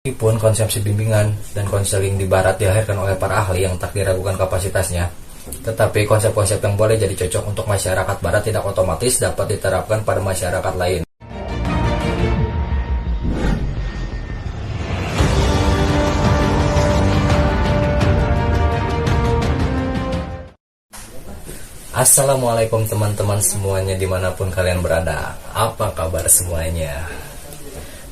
Meskipun konsepsi bimbingan dan konseling di barat dilahirkan oleh para ahli yang tak diragukan kapasitasnya, tetapi konsep-konsep yang boleh jadi cocok untuk masyarakat barat tidak otomatis dapat diterapkan pada masyarakat lain. Assalamualaikum teman-teman semuanya dimanapun kalian berada. Apa kabar semuanya?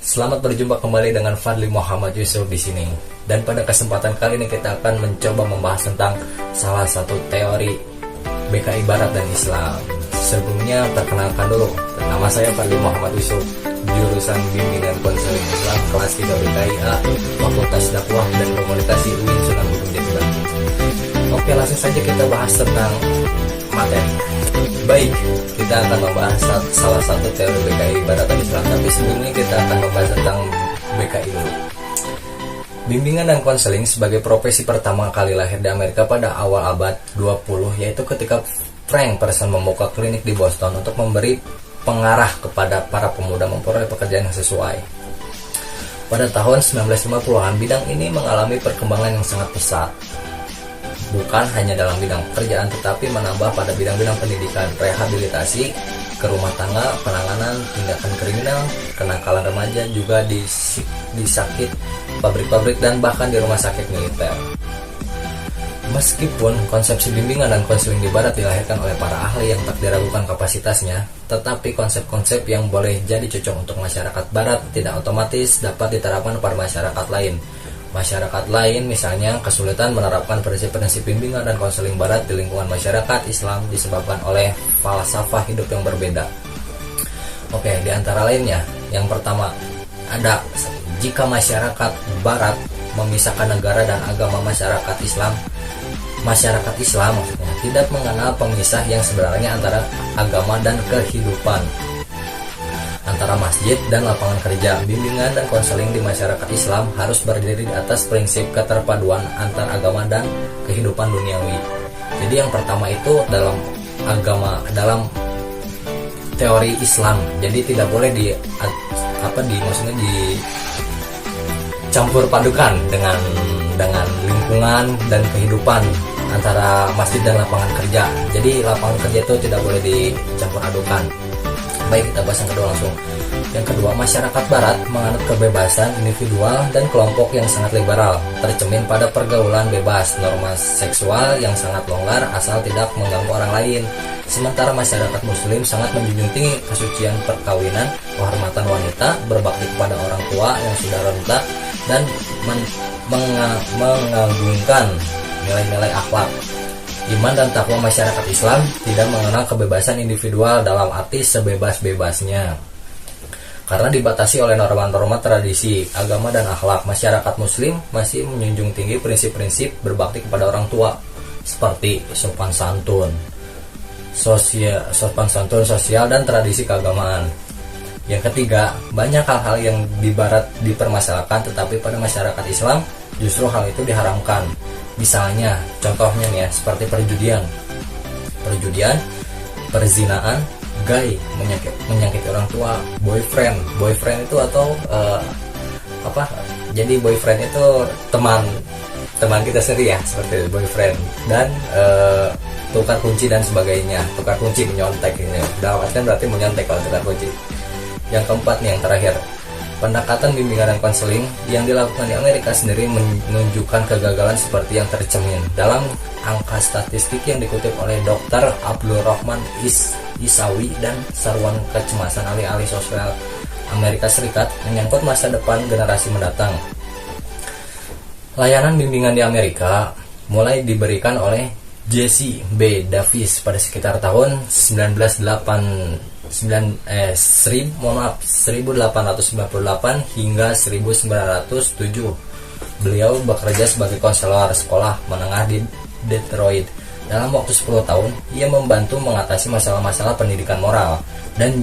Selamat berjumpa kembali dengan Fadli Muhammad Yusuf di sini. Dan pada kesempatan kali ini kita akan mencoba membahas tentang salah satu teori BKI Barat dan Islam. Sebelumnya perkenalkan dulu, nama saya Fadli Muhammad Yusuf, jurusan Bimbingan Konseling Islam kelas 3 BKI A, Fakultas Dakwah dan Komunikasi UIN Sunan Gunung Jati Bandung. Oke, langsung saja kita bahas tentang materi. Baik, kita akan membahas salah satu teori BKI Barat dan Islam. Tapi sebelumnya kita akan membahas tentang BKI dulu. Bimbingan dan konseling sebagai profesi pertama kali lahir di Amerika pada awal abad 20, yaitu ketika Frank Person membuka klinik di Boston untuk memberi pengarah kepada para pemuda memperoleh pekerjaan yang sesuai. Pada tahun 1950-an, bidang ini mengalami perkembangan yang sangat pesat. Bukan hanya dalam bidang pekerjaan, tetapi menambah pada bidang-bidang pendidikan, rehabilitasi, ke rumah tangga, penanganan tindakan kriminal, kenakalan remaja, juga di sakit, pabrik-pabrik, dan bahkan di rumah sakit militer. Meskipun konsepsi bimbingan dan konseling di barat dilahirkan oleh para ahli yang tak diragukan kapasitasnya, tetapi konsep-konsep yang boleh jadi cocok untuk masyarakat barat tidak otomatis dapat diterapkan pada masyarakat lain. Masyarakat lain misalnya kesulitan menerapkan prinsip-prinsip bimbingan dan konseling barat di lingkungan masyarakat Islam disebabkan oleh falsafah hidup yang berbeda. Oke, di antara lainnya, yang pertama ada jika masyarakat barat memisahkan negara dan agama masyarakat Islam maksudnya tidak mengenal pemisah yang sebenarnya antara agama dan kehidupan, antara masjid dan lapangan kerja. Bimbingan dan konseling di masyarakat Islam harus berdiri di atas prinsip keterpaduan antar agama dan kehidupan duniawi. Jadi yang pertama itu dalam dalam teori Islam. Jadi tidak boleh dicampur padukan dengan lingkungan dan kehidupan antara masjid dan lapangan kerja. Jadi lapangan kerja itu tidak boleh dicampur adukan. Baik, kita bahas yang kedua langsung. Yang kedua, masyarakat barat menganut kebebasan individual dan kelompok yang sangat liberal, tercermin pada pergaulan bebas, norma seksual yang sangat longgar asal tidak mengganggu orang lain. Sementara masyarakat muslim sangat menjunjung tinggi kesucian perkawinan, kehormatan wanita, berbakti kepada orang tua yang sudah renta, dan mengagungkan nilai-nilai akhlak. Iman dan takwa masyarakat Islam tidak mengenal kebebasan individual dalam arti sebebas-bebasnya, karena dibatasi oleh norma-norma tradisi, agama, dan akhlak. Masyarakat Muslim masih menjunjung tinggi prinsip-prinsip berbakti kepada orang tua, seperti sopan santun sosial, dan tradisi keagamaan. Yang ketiga, banyak hal-hal yang di barat dipermasalahkan, tetapi pada masyarakat Islam justru hal itu diharamkan. Misalnya, contohnya nih ya, seperti perjudian, perzinaan, gay, menyakiti orang tua, boyfriend itu atau jadi boyfriend itu teman kita sendiri ya, seperti boyfriend, dan tukar kunci dan sebagainya. Tukar kunci, menyontek ini, dalam artian berarti menyontek kalau tukar kunci. Yang keempat nih, yang terakhir, pendekatan bimbingan dan konseling yang dilakukan di Amerika sendiri menunjukkan kegagalan seperti yang tercermin dalam angka statistik yang dikutip oleh Dr. Abdul Rahman Isawi dan Sarwan Kecemasan Alih-alih Sosial Amerika Serikat menyangkut masa depan generasi mendatang. Layanan bimbingan di Amerika mulai diberikan oleh Jesse B. Davis pada sekitar tahun 1898 hingga 1907. Beliau bekerja sebagai konselor sekolah menengah di Detroit. Dalam waktu 10 tahun, ia membantu mengatasi masalah-masalah pendidikan moral dan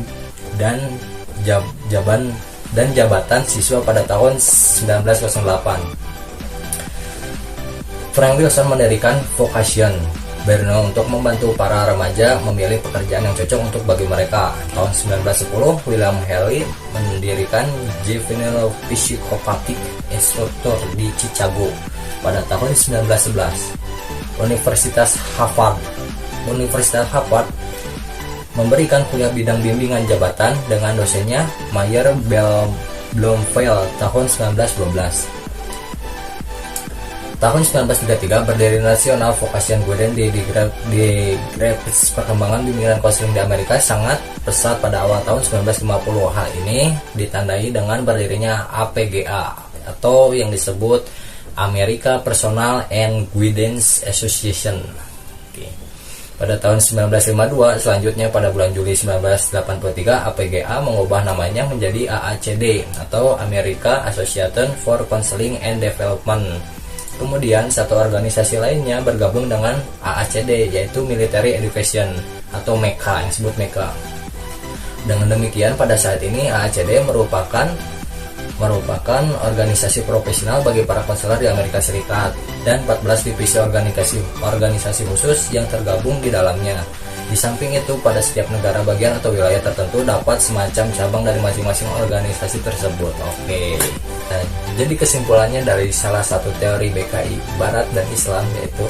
jabatan siswa pada tahun 1908. Frank Wilson mendirikan Vocation Berno untuk membantu para remaja memilih pekerjaan yang cocok untuk bagi mereka. Tahun 1910, William Haley mendirikan Juvenile Psychopathic Institute di Chicago. Pada tahun 1911, Universitas Harvard memberikan kuliah bidang bimbingan jabatan dengan dosennya Mayer Bloomfield tahun 1912. Tahun 1933 berdiri National Vocation Guidance di Graphics. Perkembangan bimbingan konseling di Amerika sangat pesat pada awal tahun 1950. Hal ini ditandai dengan berdirinya APGA atau yang disebut America Personal and Guidance Association. Pada tahun 1952, selanjutnya pada bulan Juli 1983, APGA mengubah namanya menjadi AACD atau America Association for Counseling and Development. Kemudian satu organisasi lainnya bergabung dengan AACD, yaitu Military Education atau MECA, yang disebut MECA. Dengan demikian, pada saat ini AACD merupakan organisasi profesional bagi para konselor di Amerika Serikat dan 14 divisi organisasi khusus yang tergabung di dalamnya. Di samping itu, pada setiap negara bagian atau wilayah tertentu dapat semacam cabang dari masing-masing organisasi tersebut. Oke. Nah, jadi kesimpulannya dari salah satu teori BKI Barat dan Islam, yaitu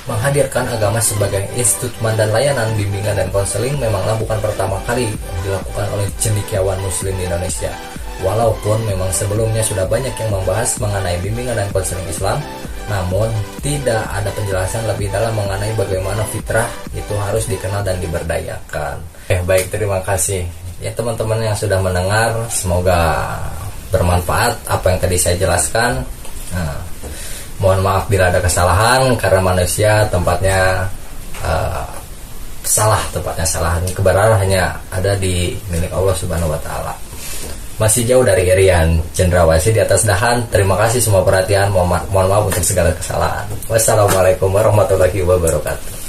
menghadirkan agama sebagai institut dan layanan bimbingan dan konseling memanglah bukan pertama kali dilakukan oleh cendekiawan muslim di Indonesia. Walaupun memang sebelumnya sudah banyak yang membahas mengenai bimbingan dan konseling Islam, namun tidak ada penjelasan lebih dalam mengenai bagaimana fitrah itu harus dikenal dan diberdayakan. Baik, terima kasih ya teman-teman yang sudah mendengar. Semoga bermanfaat apa yang tadi saya jelaskan. Mohon maaf bila ada kesalahan, karena manusia tempatnya salah. Kebenaran hanya ada di milik Allah Subhanahu wa Ta'ala. Masih jauh dari irian, cendrawasih di atas dahan. Terima kasih semua perhatian. Mohon maaf untuk segala kesalahan. Wassalamualaikum warahmatullahi wabarakatuh.